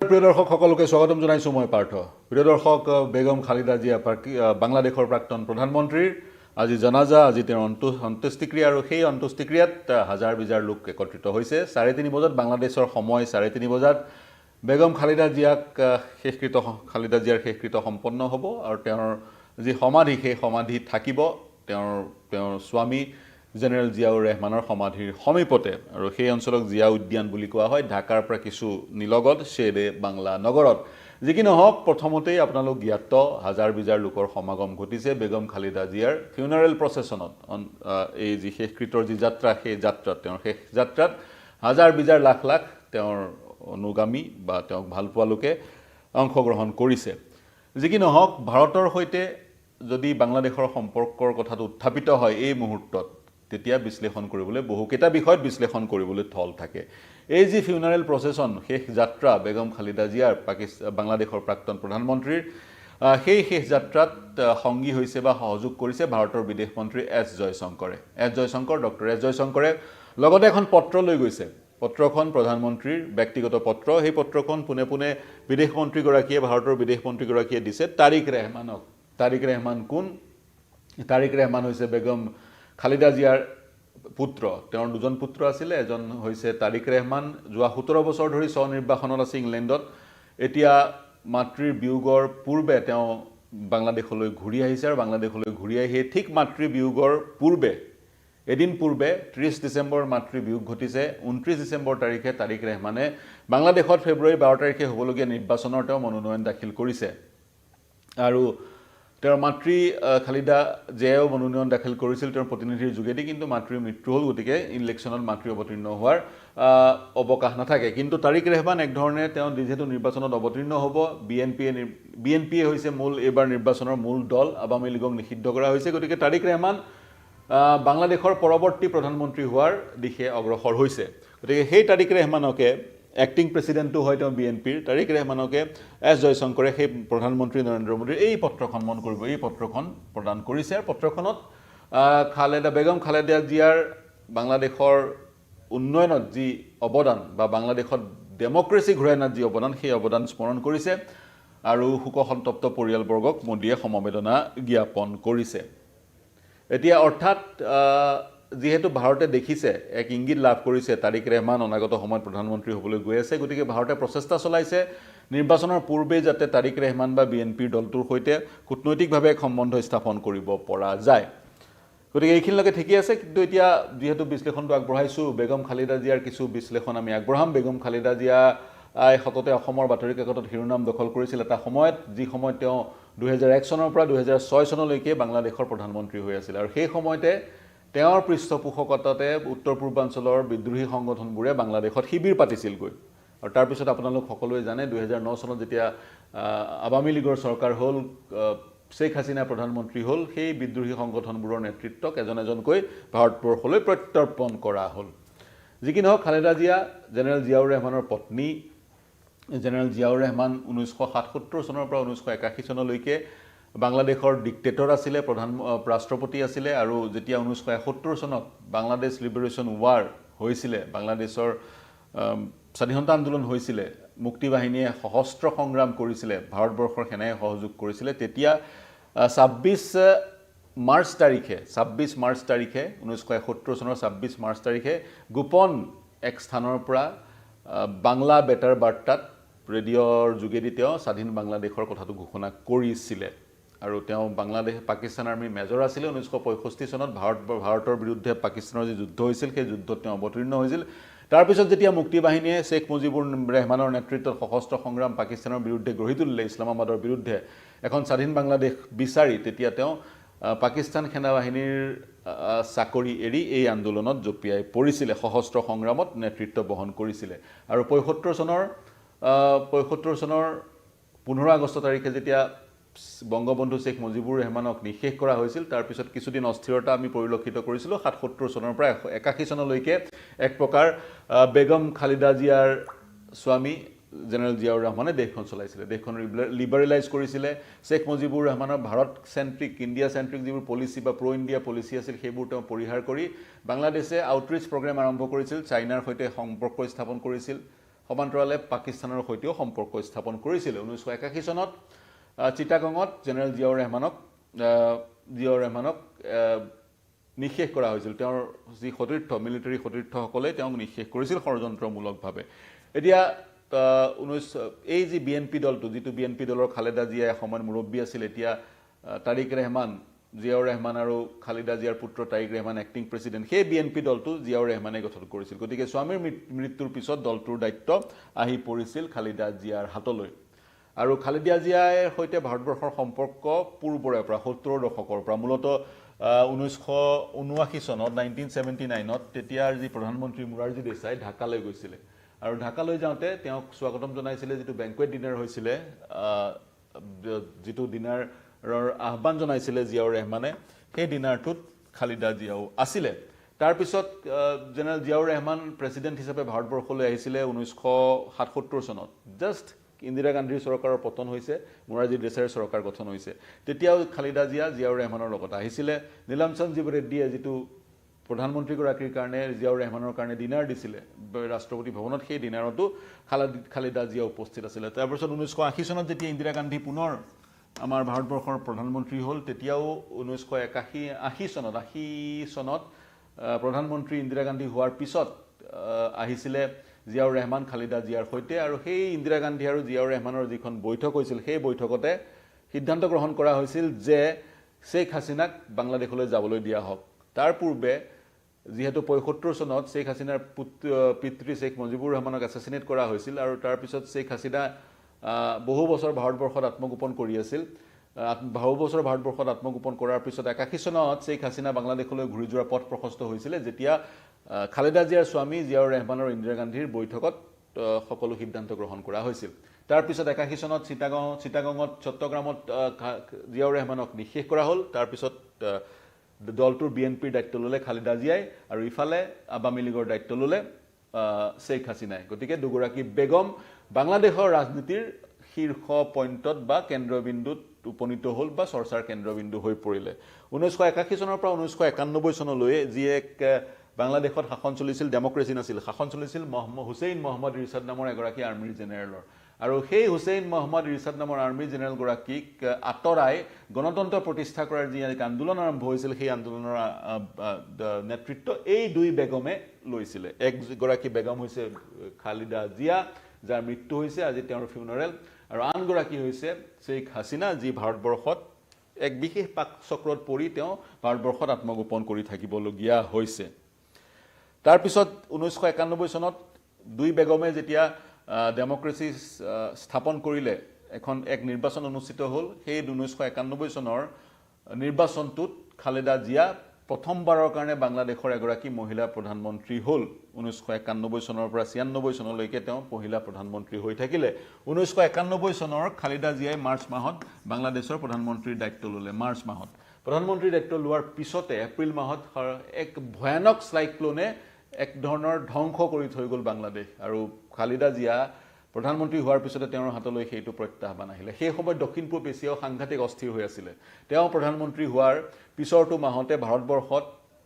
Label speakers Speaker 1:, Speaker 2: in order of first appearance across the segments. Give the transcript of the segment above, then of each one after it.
Speaker 1: প্ৰিয় দৰ্শক সকলোকে স্বাগতম জনাইছো মই পাৰ্থ। প্ৰিয় দৰ্শক, বেগম খালিদা জিয়া বাংলাদেশৰ প্ৰাক্তন প্ৰধানমন্ত্ৰীৰ আজি জনাজা, আজি তেওঁৰ অন্ত্যেষ্টিক্ৰিয়া, আৰু সেই অন্ত্যেষ্টিক্ৰিয়াত হাজাৰ বিজাৰ লোক একত্ৰিত হৈছে। 3:30 বজাত বাংলাদেশৰ সময় 3:30 বজাত বেগম খালিদা জিয়াৰ শেষকৃত্য সম্পন্ন হ'ব আৰু তেওঁৰ যি সমাধি, সেই সমাধি থাকিব তেওঁৰ স্বামী জেনেৰেল জিয়াউৰ ৰহমানৰ সমাধিৰ সমীপতে, আৰু সেই অঞ্চলক জিয়া উদ্যান বুলি কোৱা হয়, ঢাকাৰ পৰা কিছু নিলগত শ্বেৰে বাংলা নগৰত। যি কি নহওক, প্ৰথমতেই আপোনালোক জ্ঞাত হাজাৰ বিজাৰ লোকৰ সমাগম ঘটিছে বেগম খালিদা জিয়াৰ ফিউনাৰেল প্ৰচেছনত। এই যি শেষকৃত্যৰ যি যাত্ৰা, সেই যাত্ৰাত, তেওঁৰ শেষ যাত্ৰাত হাজাৰ বিজাৰ লাখ লাখ তেওঁৰ অনুগামী বা তেওঁক ভালপোৱা লোকে অংশগ্ৰহণ কৰিছে। যি কি নহওক, ভাৰতৰ সৈতে যদি বাংলাদেশৰ সম্পৰ্কৰ কথাটো উত্থাপিত হয় এই মুহূৰ্তত, তেতিয়া বিশ্লেষণ কৰিবলৈ বহুকেইটা বিষয়ত বিশ্লেষণ কৰিবলৈ থল থাকে। এই যি ফিউনাৰেল প্ৰচেছন, শেষ যাত্ৰা বেগম খালিদা জিয়াৰ বাংলাদেশৰ প্ৰাক্তন প্ৰধানমন্ত্ৰীৰ, সেই শেষ যাত্ৰাত সংগী হৈছে বা সহযোগ কৰিছে ভাৰতৰ বিদেশ মন্ত্ৰী ডক্টৰ এছ জয়শংকৰে লগতে এখন পত্ৰ লৈ গৈছে। পত্ৰখন প্ৰধানমন্ত্ৰীৰ ব্যক্তিগত পত্ৰ। সেই পত্ৰখন পোনে পোনে বিদেশ মন্ত্ৰীগৰাকীয়ে, ভাৰতৰ বিদেশ মন্ত্ৰীগৰাকীয়ে দিছে তাৰিক ৰেহমানক। তাৰিক ৰেহমান কোন? তাৰিক ৰেহমান হৈছে বেগম খালিদা জিয়াৰ পুত্ৰ। তেওঁৰ দুজন পুত্ৰ আছিলে, এজন হৈছে তাৰিক ৰেহমান, যোৱা 17 বছৰ ধৰি স্বনিৰ্বাসনত আছে ইংলেণ্ডত। এতিয়া মাতৃৰ বিয়োগৰ পূৰ্বে তেওঁ বাংলাদেশলৈ ঘূৰি আহিছে, আৰু বাংলাদেশলৈ ঘূৰি আহি ঠিক মাতৃ বিয়োগৰ পূৰ্বে, এদিন পূৰ্বে 30 ডিচেম্বৰ মাতৃ বিয়োগ ঘটিছে। 29 ডিচেম্বৰ তাৰিখে তাৰিক ৰেহমানে বাংলাদেশত ফেব্ৰুৱাৰী 12 তাৰিখে হ'বলগীয়া নিৰ্বাচনৰ তেওঁ মনোনয়ন দাখিল কৰিছে, আৰু তেওঁৰ মাতৃ খালিদা জিয়াও মনোনয়ন দাখিল কৰিছিল তেওঁৰ প্ৰতিনিধিৰ যোগেদি, কিন্তু মাতৃৰ মৃত্যু হ'ল, গতিকে ইলেকশ্যনত মাতৃ অৱতীৰ্ণ হোৱাৰ অৱকাশ নাথাকে। কিন্তু তাৰিক ৰেহমান একধৰণে তেওঁ যিহেতু নিৰ্বাচনত অৱতীৰ্ণ হ'ব, বিএনপিয়ে হৈছে এইবাৰ নিৰ্বাচনৰ মূল দল, আৱামী লীগক নিষিদ্ধ কৰা হৈছে, গতিকে তাৰিক ৰেহমান বাংলাদেশৰ পৰৱৰ্তী প্ৰধানমন্ত্ৰী হোৱাৰ দিশে অগ্ৰসৰ হৈছে। গতিকে সেই তাৰিক ৰেহমানকে, এক্টিং প্ৰেছিডেণ্টো হয় তেওঁ বিএনপিৰ, তাৰিক ৰেহমানকে এছ জয়শংকৰে সেই প্ৰধানমন্ত্ৰী নৰেন্দ্ৰ মোদীৰ এই পত্ৰখন মন কৰিব, এই পত্ৰখন প্ৰদান কৰিছে। আৰু পত্ৰখনত বেগম খালেদা জিয়াৰ বাংলাদেশৰ উন্নয়নত যি অৱদান বা বাংলাদেশত ডেমক্ৰেচি ঘূৰাই অনাত যি অৱদান, সেই অৱদান স্মৰণ কৰিছে, আৰু শোকসন্তপ্ত পৰিয়ালবৰ্গক মোদীয়ে সমবেদনা জ্ঞাপন কৰিছে। এতিয়া অৰ্থাৎ যিহেতু ভাৰতে দেখিছে, এক ইংগিত লাভ কৰিছে তাৰিক ৰেহমান অনাগত সময়ত প্ৰধানমন্ত্ৰী হ'বলৈ গৈ আছে, গতিকে ভাৰতে প্ৰচেষ্টা চলাইছে নিৰ্বাচনৰ পূৰ্বেই যাতে তাৰিক ৰেহমান বা বিএনপিৰ দলটোৰ সৈতে কূটনৈতিকভাৱে এক সম্বন্ধ স্থাপন কৰিব পৰা যায়। গতিকে এইখিনিলৈকে ঠিকেই আছে, কিন্তু এতিয়া যিহেতু বিশ্লেষণটো আগবঢ়াইছোঁ, বেগম খালিদা জিয়াৰ কিছু বিশ্লেষণ আমি আগবঢ়াম। বেগম খালিদা জিয়া সততে অসমৰ বাতৰি কাকতত শিৰোনাম দখল কৰিছিল এটা সময়ত, যি সময়ত তেওঁ 2001 চনৰ পৰা 2006 চনলৈকে বাংলাদেশৰ প্ৰধানমন্ত্ৰী হৈ আছিল, আৰু সেই সময়তে তেওঁৰ পৃষ্ঠপোষকতাতে উত্তৰ পূৰ্বাঞ্চলৰ বিদ্ৰোহী সংগঠনবোৰে বাংলাদেশত শিবিৰ পাতিছিলগৈ। আৰু তাৰপিছত আপোনালোক সকলোৱে জানে, 2009 চনত যেতিয়া আৱামী লীগৰ চৰকাৰ হ'ল, শ্বেখ হাছিনা প্ৰধানমন্ত্ৰী হ'ল, সেই বিদ্ৰোহী সংগঠনবোৰৰ নেতৃত্বক এজন এজনকৈ ভাৰতবৰ্ষলৈ প্ৰত্যৰ্পণ কৰা হ'ল। যি কি নহওক, খালেদা জিয়া জেনেৰেল জিয়াউৰ ৰহমানৰ পত্নী। জেনেৰেল জিয়াউৰ ৰহমান 1977 চনৰ পৰা 1981 চনলৈকে বাংলাদেশৰ ডিক্টেটৰ আছিলে, ৰাষ্ট্ৰপতি আছিলে, আৰু যেতিয়া 1971 চনত বাংলাদেশ লিবাৰেশ্যন ৱাৰ হৈছিলে, বাংলাদেশৰ স্বাধীনতা আন্দোলন হৈছিলে, মুক্তি বাহিনীয়ে সশস্ত্ৰ সংগ্ৰাম কৰিছিলে, ভাৰতবৰ্ষৰ সেনাই সহযোগ কৰিছিলে, তেতিয়া 26 মাৰ্চ তাৰিখে 1971 চনৰ 26 মাৰ্চ তাৰিখে গোপন এক স্থানৰ পৰা বাংলা বেতাৰ বাৰ্তাত ৰেডিঅ'ৰ যোগেদি তেওঁ স্বাধীন বাংলাদেশৰ কথাটো ঘোষণা কৰিছিলে, আৰু তেওঁ পাকিস্তান আৰ্মিৰ মেজৰ আছিলে। 1965 চনত ভাৰতৰ বিৰুদ্ধে পাকিস্তানৰ যি যুদ্ধ হৈছিল, সেই যুদ্ধত তেওঁ অৱতীৰ্ণ হৈছিল। তাৰপিছত যেতিয়া মুক্তি বাহিনীয়ে শ্বেখ মুজিবুৰ ৰেহমানৰ নেতৃত্বত সশস্ত্ৰ সংগ্ৰাম পাকিস্তানৰ বিৰুদ্ধে গঢ়ি তুলিলে, ইছলামাবাদৰ বিৰুদ্ধে এখন স্বাধীন বাংলাদেশ বিচাৰি, তেতিয়া তেওঁ পাকিস্তান সেনাবাহিনীৰ চাকৰি এৰি এই আন্দোলনত জঁপিয়াই পৰিছিলে, সশস্ত্ৰ সংগ্ৰামত নেতৃত্ব বহন কৰিছিলে। আৰু 75 চনৰ 15 আগষ্ট তাৰিখে যেতিয়া বংগবন্ধু শ্বেখ মুজিবুৰ ৰেহমানক নিষেধ কৰা হৈছিল, তাৰপিছত কিছুদিন অস্থিৰতা আমি পৰিলক্ষিত কৰিছিলোঁ। 77 চনৰ পৰা 81 চনলৈকে এক প্ৰকাৰ বেগম খালিদা জিয়াৰ স্বামী জেনেৰেল জিয়াউৰ ৰহমানে দেশখন চলাইছিলে, দেশখন লিবাৰেলাইজ কৰিছিলে। শ্বেখ মুজিবুৰ ৰহমানৰ ভাৰত চেণ্ট্ৰিক, ইণ্ডিয়া চেণ্ট্ৰিক যিবোৰ পলিচি বা প্ৰ' ইণ্ডিয়া পলিচি আছিল, সেইবোৰ তেওঁ পৰিহাৰ কৰি বাংলাদেশে আউটৰিচ প্ৰগ্ৰেম আৰম্ভ কৰিছিল, চাইনাৰ সৈতে সম্পৰ্ক স্থাপন কৰিছিল, সমান্তৰালে পাকিস্তানৰ সৈতেও সম্পৰ্ক স্থাপন কৰিছিল 1981 চনত চিটাগঙত জেনেৰেল জিয়াউৰ ৰহমানক নিষেধ কৰা হৈছিল তেওঁৰ যি সতীৰ্থ মিলিটাৰী সতীৰ্থসকলে তেওঁক নিষেধ কৰিছিল ষড়যন্ত্ৰমূলকভাৱে এতিয়া এই যি বিএনপি দলটো যিটো বিএনপি দলৰ খালেদা জিয়া এসময়ত মুৰব্বী আছিল এতিয়া তাৰিক ৰহমান জিয়াউৰ ৰহমান আৰু খালেদা জিয়াৰ পুত্ৰ তাৰিক ৰহমান এক্টিং প্ৰেছিডেণ্ট সেই বিএনপি দলটো জিয়াউৰ ৰহমানে গঠন কৰিছিল গতিকে স্বামীৰ মৃত্যুৰ পিছত দলটোৰ দায়িত্ব আহি পৰিছিল খালেদা জিয়াৰ হাতলৈ আৰু খালেদা জিয়াৰ সৈতে ভাৰতবৰ্ষৰ সম্পৰ্ক পূৰ্বৰে পৰা 70ৰ দশকৰ পৰা মূলতঃ 1979 চনত 1979ত তেতিয়াৰ যি প্ৰধানমন্ত্ৰী মোৰাৰজী দেশাই ঢাকালৈ গৈছিলে আৰু ঢাকালৈ যাওঁতে তেওঁক স্বাগতম জনাইছিলে যিটো বেংকুৱেট ডিনাৰ হৈছিলে যিটো ডিনাৰৰ আহ্বান জনাইছিলে জিয়াউৰ ৰহমানে সেই ডিনাৰটোত খালেদা জিয়াও আছিলে তাৰপিছত জেনেৰেল জিয়াউৰ ৰহমান প্ৰেছিডেণ্ট হিচাপে ভাৰতবৰ্ষলৈ আহিছিলে 1977 চনত জাষ্ট ইন্দিৰা গান্ধীৰ চৰকাৰৰ পতন হৈছে মোৰাৰজী দেশাইৰ চৰকাৰ গঠন হৈছে তেতিয়াও খালেদা জিয়াউৰ ৰহমানৰ লগত আহিছিলে নীলম সঞ্জীৱ ৰেড্ডীয়ে যিটো প্ৰধানমন্ত্ৰীগৰাকীৰ কাৰণে জিয়াউৰ ৰহমানৰ কাৰণে ডিনাৰ দিছিলে ৰাষ্ট্ৰপতি ভৱনত সেই ডিনাৰতো খালেদা জিয়া উপস্থিত আছিলে তাৰপিছত 1980 চনত যেতিয়া ইন্দিৰা গান্ধী পুনৰ আমাৰ ভাৰতবৰ্ষৰ প্ৰধানমন্ত্ৰী হ'ল তেতিয়াও 1980 চনত প্ৰধানমন্ত্ৰী ইন্দিৰা গান্ধী হোৱাৰ পিছত আহিছিলে জিয়াউৰ ৰহমান খালেদা জিয়াৰ সৈতে আৰু সেই ইন্দিৰা গান্ধী আৰু জিয়াউৰ ৰহমানৰ যিখন বৈঠক হৈছিল সেই বৈঠকতে সিদ্ধান্ত গ্ৰহণ কৰা হৈছিল যে শেখ হাছিনাক বাংলাদেশলৈ যাবলৈ দিয়া হওক তাৰ পূৰ্বে যিহেতু 75 চনত শেখ হাছিনাৰ পিতৃ শেখ মুজিবুৰ ৰহমানক এছাছিনেট কৰা হৈছিল আৰু তাৰ পিছত শেখ হাছিনা বহু বছৰ ভাৰতবৰ্ষত আত্মগোপন কৰি আছিল ভাৰতবৰ্ষত আত্মগোপন কৰাৰ পিছত 81 চনত শেখ হাছিনা বাংলাদেশলৈ ঘূৰি যোৱাৰ পথ প্ৰশস্ত হৈছিলে যেতিয়া খালেদা জিয়াৰ স্বামী জিয়াউৰ ৰহমান আৰু ইন্দিৰা গান্ধীৰ বৈঠকত সকলো সিদ্ধান্ত গ্ৰহণ কৰা হৈছিল তাৰ পিছত 81 চনত চিটাগঙত চট্টগ্ৰামত জিয়াউৰ ৰহমানক নিষেধ কৰা হ'ল তাৰ পিছত দলটোৰ বিএনপিৰ দায়িত্ব ল'লে খালেদা জিয়াই আৰু ইফালে আৱামী লীগৰ দায়িত্ব ল'লে শেখ হাছিনাই গতিকে দুগৰাকী বেগম বাংলাদেশৰ ৰাজনীতিৰ শীৰ্ষ পইণ্টত বা কেন্দ্ৰবিন্দুত উপনীত হ'ল বা চৰ্চাৰ কেন্দ্ৰবিন্দু হৈ পৰিলে 1981 চনৰ পৰা 1991 চনলৈ যি এক বাংলাদেশত শাসন চলিছিল ডেমক্ৰেসি নাছিল শাসন চলিছিল হুছেইন মহম্মদ ৰিছাদ নামৰ এগৰাকী আৰ্মিৰ জেনেৰেলৰ আৰু সেই হুছেইন মহম্মদ ৰিছাদ নামৰ আৰ্মি জেনেৰেল গৰাকীক আঁতৰাই গণতন্ত্ৰ প্ৰতিষ্ঠা কৰাৰ যি আন্দোলন আৰম্ভ হৈছিল সেই আন্দোলনৰ নেতৃত্ব এই দুই বেগমে লৈছিলে একগৰাকী বেগম হৈছে খালেদা জিয়া যাৰ মৃত্যু হৈছে আজি তেওঁৰ ফিউনাৰেল আৰু আনগৰাকী হৈছে শেখ হাছিনা যি ভাৰতবৰ্ষত এক বিশেষ পাক চক্ৰত পৰি তেওঁ ভাৰতবৰ্ষত আত্মগোপন কৰি থাকিবলগীয়া হৈছে তাৰ পিছত 1991 চনত দুই বেগমে যেতিয়া ডেমক্ৰেসি স্থাপন কৰিলে এক নিৰ্বাচন অনুষ্ঠিত হ'ল সেই 1991 চনৰ নিৰ্বাচনটোত খালেদা জিয়া প্ৰথমবাৰৰ কাৰণে বাংলাদেশৰ এগৰাকী মহিলা প্ৰধানমন্ত্ৰী হ'ল 1991 চনৰ পৰা 96 চনলৈকে তেওঁ মহিলা প্ৰধানমন্ত্ৰী হৈ থাকিলে 1991 চনৰ খালেদা জিয়াই মাৰ্চ মাহত বাংলাদেশৰ প্ৰধানমন্ত্ৰীৰ দায়িত্ব ল'লে মাৰ্চ মাহত প্ৰধানমন্ত্ৰীৰ দায়িত্ব লোৱাৰ পিছতে এপ্ৰিল মাহত এক ভয়ানক সাইক্লোনে এক ধৰণৰ ধ্বংস কৰি থৈ গ'ল বাংলাদেশ আৰু খালেদা জিয়া প্ৰধানমন্ত্ৰী হোৱাৰ পিছতে তেওঁৰ হাতলৈ সেইটো প্ৰত্যাহ্বান আহিলে সেই সময়ত দক্ষিণ পূব এছিয়াও সাংঘাতিক অস্থিৰ হৈ আছিল তেওঁ প্ৰধানমন্ত্ৰী হোৱাৰ পিছৰটো মাহতে ভাৰতবৰ্ষত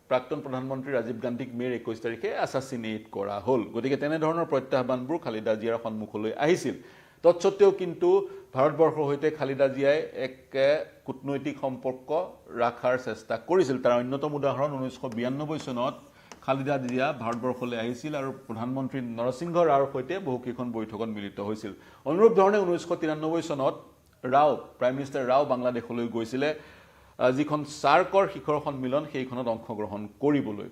Speaker 1: প্ৰাক্তন প্ৰধানমন্ত্ৰী ৰাজীৱ গান্ধীক মে'ৰ 21 তাৰিখে এছাছিনেট কৰা হ'ল গতিকে তেনে ধৰণৰ প্ৰত্যাহ্বানবোৰ খালেদা জিয়াৰ সন্মুখলৈ আহিছিল তৎসত্ত্বেও কিন্তু ভাৰতবৰ্ষৰ সৈতে খালেদা জিয়াই এক কূটনৈতিক সম্পৰ্ক ৰাখাৰ চেষ্টা কৰিছিল তাৰ অন্যতম উদাহৰণ 1992 চনত খালেদা জিয়া ভাৰতবৰ্ষলৈ আহিছিল আৰু প্ৰধানমন্ত্ৰী নৰসিংহ ৰাওৰ সৈতে বহুকেইখন বৈঠকত মিলিত হৈছিল অনুৰূপ ধৰণে 1993 চনত প্ৰাইম মিনিষ্টাৰ ৰাও বাংলাদেশলৈ গৈছিলে যিখন সাৰ্কৰ শিখৰ সন্মিলন সেইখনত অংশগ্ৰহণ কৰিবলৈ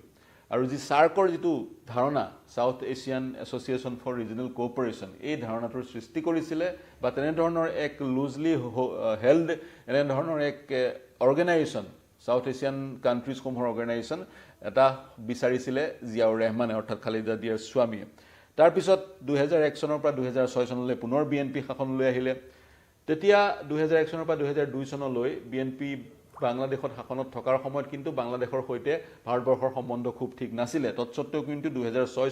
Speaker 1: আৰু যি সাৰ্কৰ যিটো ধাৰণা south Asian association for regional cooperation এই ধাৰণাটোৰ সৃষ্টি কৰিছিলে বা তেনে ধৰণৰ এক লুজলি হেল্ড এনে ধৰণৰ এক অৰ্গেনাইজেশ্যন সাউথ এছিয়ান কাণ্ট্ৰিজসমূহৰ অৰ্গেনাইজেশ্যন এটা বিচাৰিছিলে জিয়াউৰ ৰহমানে অৰ্থাৎ খালেদা জিয়াৰ স্বামীয়ে তাৰপিছত 2001 চনৰ পৰা 2006 চনলৈ পুনৰ বিএনপি শাসনলৈ আহিলে তেতিয়া 2001 চনৰ পৰা 2002 চনলৈ বিএনপি বাংলাদেশত শাসনত থকাৰ সময়ত কিন্তু বাংলাদেশৰ সৈতে ভাৰতবৰ্ষৰ সম্বন্ধ খুব ঠিক নাছিলে তৎসত্ত্বেও কিন্তু 2006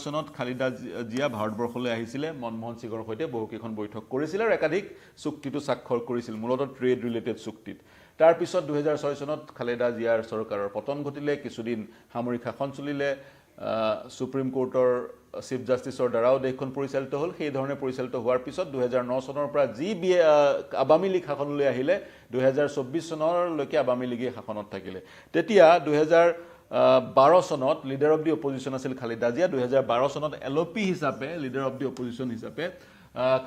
Speaker 1: চনত খালেদা জিয়া ভাৰতবৰ্ষলৈ আহিছিলে মনমোহন সিঙৰ সৈতে বহুকেইখন বৈঠক কৰিছিল আৰু একাধিক চুক্তিটো স্বাক্ষৰ কৰিছিল মূলতঃ ট্ৰেড ৰিলেটেড চুক্তিত তাৰ পিছত 2006 চনত খালেদা জিয়াৰ চৰকাৰৰ পতন ঘটিলে কিছুদিন সামৰিক শাসন চলিলে সুপ্ৰিম কোৰ্টৰ চিফ জাষ্টিছৰ দ্বাৰাও দেশখন পৰিচালিত হ'ল সেই ধৰণে পৰিচালিত হোৱাৰ পিছত 2009 চনৰ পৰা যি আৱামী লীগ শাসনলৈ আহিলে 2024 চনলৈকে আৱামী লীগে শাসনত থাকিলে তেতিয়া 2012 চনত লিডাৰ অফ দি অপজিশ্যন আছিল খালিদা জিয়া 2012 চনত এলপি হিচাপে লিডাৰ অফ দি অপজিশ্যন হিচাপে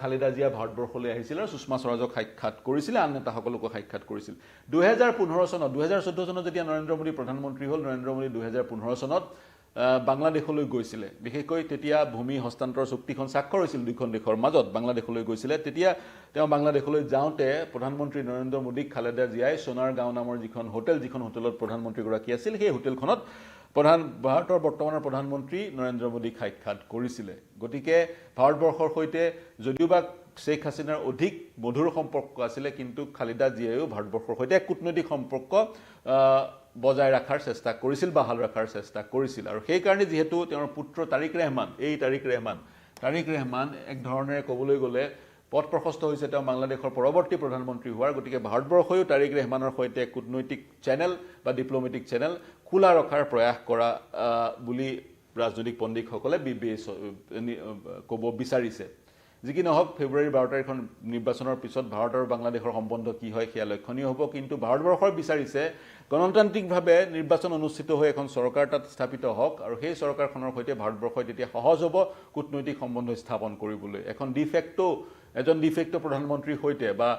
Speaker 1: খালিদা জিয়া ভাৰতবৰ্ষলৈ আহিছিল আৰু সুষমা স্বৰাজক সাক্ষাৎ কৰিছিল আন নেতাসকলকো সাক্ষাৎ কৰিছিল 2014 চনত 2014 চনত যেতিয়া নৰেন্দ্ৰ মোদী প্ৰধানমন্ত্ৰী হ'ল নৰেন্দ্ৰ মোদী 2015 চনত বাংলাদেশলৈ গৈছিলে বিশেষকৈ তেতিয়া ভূমি হস্তান্তৰ চুক্তিখন স্বাক্ষৰ হৈছিল দুখন দেশৰ মাজত বাংলাদেশলৈ গৈছিলে তেতিয়া তেওঁ বাংলাদেশলৈ যাওঁতে প্ৰধানমন্ত্ৰী নৰেন্দ্ৰ মোদীক খালেদা জিয়াই সোনাৰ গাঁও নামৰ যিখন হোটেলত প্ৰধানমন্ত্ৰী গৰাকী আছিল সেই হোটেলখনত ভাৰতৰ বৰ্তমানৰ প্ৰধানমন্ত্ৰী নৰেন্দ্ৰ মোদীক সাক্ষাৎ কৰিছিলে গতিকে ভাৰতবৰ্ষৰ সৈতে যদিওবা শেখ হাছিনাৰ অধিক মধুৰ সম্পৰ্ক আছিলে কিন্তু খালিদা জিয়াইও ভাৰতবৰ্ষৰ সৈতে কূটনৈতিক সম্পৰ্ক বজাই ৰাখাৰ চেষ্টা কৰিছিল বাহাল ৰাখাৰ চেষ্টা কৰিছিল আৰু সেই কাৰণে যেহেতু তেওঁৰ পুত্ৰ তাৰিক ৰেহমান এক ধৰণেৰে ক'বলৈ গ'লে পথ প্ৰশস্ত হৈছে তেওঁ বাংলাদেশৰ পৰৱৰ্তী প্ৰধানমন্ত্ৰী হোৱাৰ গতিকে ভাৰতবৰ্ষয়ো তাৰিক ৰেহমানৰ সৈতে কূটনৈতিক চেনেল বা ডিপ্ল'মেটিক চেনেল খোলা ৰখাৰ প্ৰয়াস কৰা বুলি ৰাজনৈতিক পণ্ডিতসকলে ক'ব বিচাৰিছে যি কি নহওক ফেব্ৰুৱাৰী 12 তাৰিখৰ নিৰ্বাচনৰ পিছত ভাৰত আৰু বাংলাদেশৰ সম্বন্ধ কি হয় সেয়া লক্ষণীয় হ'ব কিন্তু ভাৰতবৰ্ষৰ বিচাৰিছে গণতান্ত্ৰিকভাৱে নিৰ্বাচন অনুষ্ঠিত হৈ এখন চৰকাৰ তাত স্থাপিত হওক আৰু সেই চৰকাৰখনৰ সৈতে ভাৰতবৰ্ষই তেতিয়া সহজ হ'ব কূটনৈতিক সম্বন্ধ স্থাপন কৰিবলৈ এখন এজন ডিফেক্টো প্ৰধানমন্ত্ৰীৰ সৈতে বা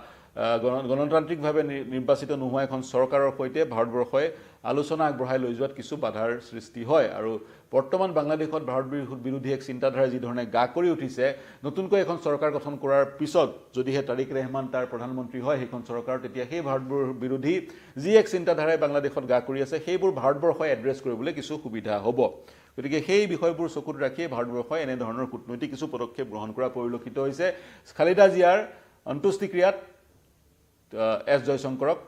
Speaker 1: গণতান্ত্ৰিকভাৱে নিৰ্বাচিত নোহোৱা এখন চৰকাৰৰ সৈতে ভাৰতবৰ্ষই আলোচনা আগবঢ়াই লৈ যোৱাত কিছু বাধাৰ সৃষ্টি হয় আৰু বৰ্তমান বাংলাদেশত ভাৰত বিৰোধী এক চিন্তাধাৰা যি ধৰণে গা কৰি উঠিছে নতুনকৈ এখন চৰকাৰ গঠন কৰাৰ পিছত যদিহে তাৰিক ৰেহমান তাৰ প্ৰধানমন্ত্ৰী হয় সেইখন চৰকাৰ তেতিয়া সেই ভাৰত বিৰোধী যি এক চিন্তাধাৰাই বাংলাদেশত গা কৰি আছে সেইবোৰ ভাৰতবৰ্ষই এড্ৰেছ কৰিবলৈ কিছু সুবিধা হ'ব গতিকে সেই বিষয়বোৰ চকুত ৰাখিয়ে ভাৰতবৰ্ষই এনে ধৰণৰ কূটনৈতিক কিছু পদক্ষেপ গ্ৰহণ কৰা পৰিলক্ষিত হৈছে খালিদা জিয়াৰ অন্ত্যেষ্টিক্ৰিয়াত এছ জয়শংকৰক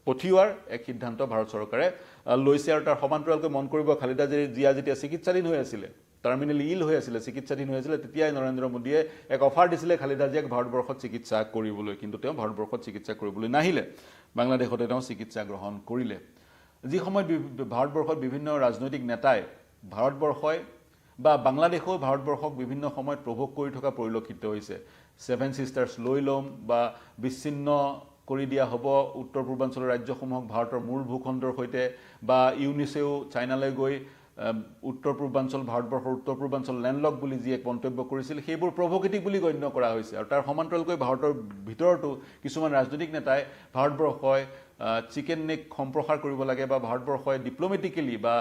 Speaker 1: পঠিওৱাৰ এক সিদ্ধান্ত ভাৰত চৰকাৰে লৈছে আৰু তাৰ সমান্তৰালকৈ মন কৰিব খালিদা জিয়া যেতিয়া চিকিৎসাধীন হৈ আছিলে টাৰ্মিনেলি ইল হৈ আছিলে চিকিৎসাধীন হৈ আছিলে তেতিয়াই নৰেন্দ্ৰ মোদীয়ে এক অফাৰ দিছিলে খালিদা জিয়াক ভাৰতবৰ্ষত চিকিৎসা কৰিবলৈ কিন্তু তেওঁ ভাৰতবৰ্ষত চিকিৎসা কৰিবলৈ নাহিলে বাংলাদেশতে তেওঁ চিকিৎসা গ্ৰহণ কৰিলে যি সময়ত ভাৰতবৰ্ষত বিভিন্ন ৰাজনৈতিক নেতাই ভাৰতবৰ্ষই বা বাংলাদেশও ভাৰতবৰ্ষক বিভিন্ন সময়ত প্ৰভোগ কৰি থকা পৰিলক্ষিত হৈছে ছেভেন সিষ্টাৰ্ছ লৈ ল'ম বা বিচ্ছিন্ন কৰি দিয়া হ'ব উত্তৰ পূৰ্বাঞ্চলৰ ৰাজ্যসমূহক ভাৰতৰ মূল ভূখণ্ডৰ সৈতে বা ইউনিছেও চাইনালৈ গৈ উত্তৰ পূৰ্বাঞ্চল ভাৰতবৰ্ষৰ উত্তৰ পূৰ্বাঞ্চল লেণ্ডলক বুলি যি এক মন্তব্য কৰিছিল সেইবোৰ প্ৰভোকেটিভ বুলি গণ্য কৰা হৈছে আৰু তাৰ সমান্তৰালকৈ ভাৰতৰ ভিতৰতো কিছুমান ৰাজনৈতিক নেতাই ভাৰতবৰ্ষই চিকেন নেক সম্প্ৰসাৰ কৰিব লাগে বা ভাৰতবৰ্ষই ডিপ্ল'মেটিকেলি বা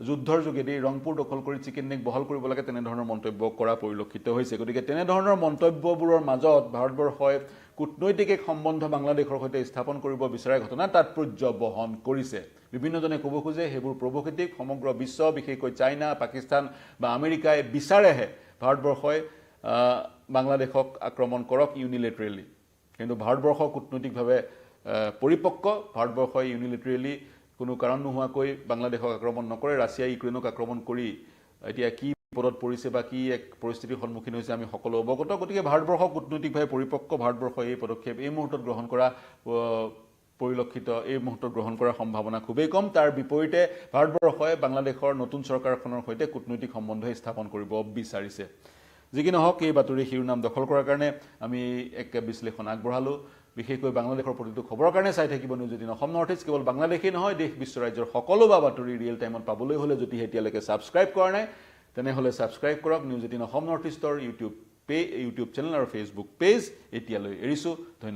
Speaker 1: যুদ্ধৰ যোগেদি ৰংপুৰ দখল কৰি চিকেন নেক বহল কৰিব লাগে তেনেধৰণৰ মন্তব্য কৰা পৰিলক্ষিত হৈছে গতিকে তেনেধৰণৰ মন্তব্যবোৰৰ মাজত ভাৰতবৰ্ষই কূটনৈতিক এক সম্বন্ধ বাংলাদেশৰ সৈতে স্থাপন কৰিব বিচৰা ঘটনা তাৎপৰ্য বহন কৰিছে বিভিন্নজনে ক'ব খোজে সেইবোৰ প্ৰভোকেটিভ সমগ্ৰ বিশ্ব বিশেষকৈ চাইনা পাকিস্তান বা আমেৰিকাই বিচাৰেহে ভাৰতবৰ্ষই বাংলাদেশক আক্ৰমণ কৰক ইউনিলেটাৰেলি কিন্তু ভাৰতবৰ্ষ কূটনৈতিকভাৱে পৰিপক্ক ভাৰতবৰ্ষই ইউনিলেটাৰেলি কোনো কাৰণ নোহোৱাকৈ বাংলাদেশক আক্ৰমণ নকৰে ৰাছিয়া ইউক্ৰেইনক আক্ৰমণ কৰি এতিয়া কি বিপদত পৰিছে বা কি এক পৰিস্থিতিৰ সন্মুখীন হৈছে আমি সকলো অৱগত গতিকে ভাৰতবৰ্ষ কূটনৈতিকভাৱে পৰিপক্ক ভাৰতবৰ্ষই এই পদক্ষেপ এই মুহূৰ্তত গ্ৰহণ কৰা পৰিলক্ষিত এই মুহূৰ্তত গ্ৰহণ কৰাৰ সম্ভাৱনা খুবেই কম তাৰ বিপৰীতে ভাৰতবৰ্ষই বাংলাদেশৰ নতুন চৰকাৰখনৰ সৈতে কূটনৈতিক সম্বন্ধ স্থাপন কৰিব বিচাৰিছে যি কি নহওক এই বাতৰি শিৰোনাম দখল কৰাৰ কাৰণে আমি এক বিশ্লেষণ আগবঢ়ালোঁ বিশেষকৈ বাংলাদেশৰ প্ৰতিটো খবৰৰ কাৰণে চাই থাকিব নিউজ 18 অসম নৰ্থ ইষ্ট কেৱল বাংলাদেশেই নহয় দেশ বিশ্ব ৰাজ্যৰ সকলো বাতৰি ৰিয়েল টাইমত পাবলৈ হ'লে যদি এতিয়ালৈকে ছাবস্ক্ৰাইব কৰা নাই তেনেহ'লে ছাবস্ক্ৰাইব কৰক নিউজ 18 অসম নৰ্থ ইষ্টৰ ইউটিউব চেনেল আৰু ফেচবুক পেজ এতিয়ালৈ এৰিছোঁ ধন্যবাদ